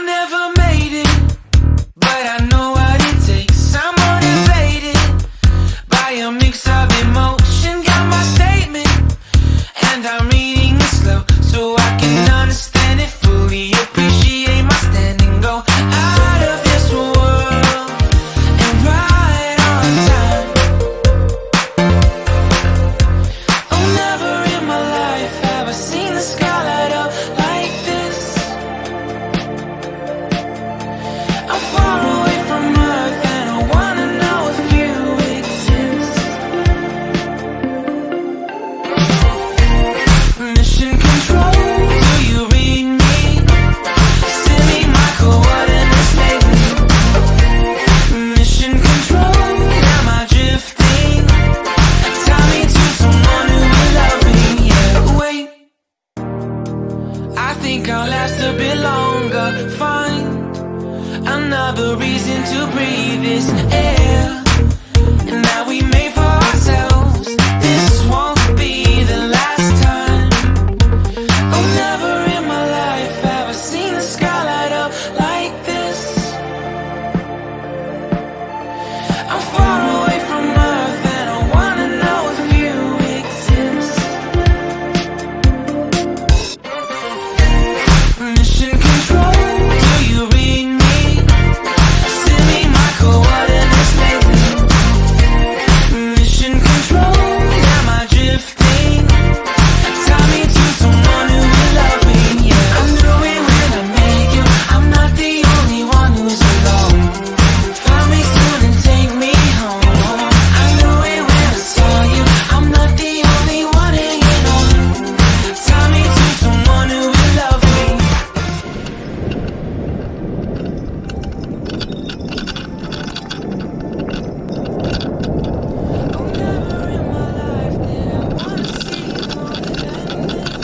never made it, but I know what it takes. I'm motivated by a mix of emotion. Got my statement, and I'm reading it slow so I can understand it fully. Appreciate my standing, go out of this world and right on time. Oh, never in my life have I seen the sky light up like this. I'm far away from Earth and I wanna know if you exist. Mission control, do you read me? Send me my coordinates lately. Mission control, am I drifting? Tie me to someone who will love me. Yeah, wait, I think I'll last a bit longer. Find another reason to breathe this air. And now we made for ourselves. This won't be the last time. Oh, never in my life have I seen the sky light up like this. I'm far away from Earth and I wanna know if you exist. Mission control, do you read me? Send me my coordinates lately. Mission control, am I drifting? Tie me to someone who will love me. Yeah, I knew it when I met you. I'm not the only one who's alone. Find me soon and take me home. I knew it when I saw you. I'm not the only one hanging on. Tie me to someone who will love me. Oh, never in my life did I wanna see you more than this.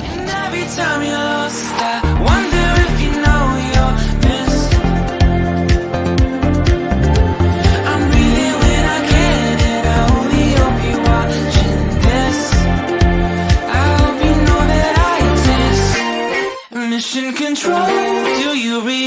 And every time you're lost, I wonder if you know you're missed. I'm breathing when I can, and I only hope you're watching this. I hope you know that I exist. Mission control, do you read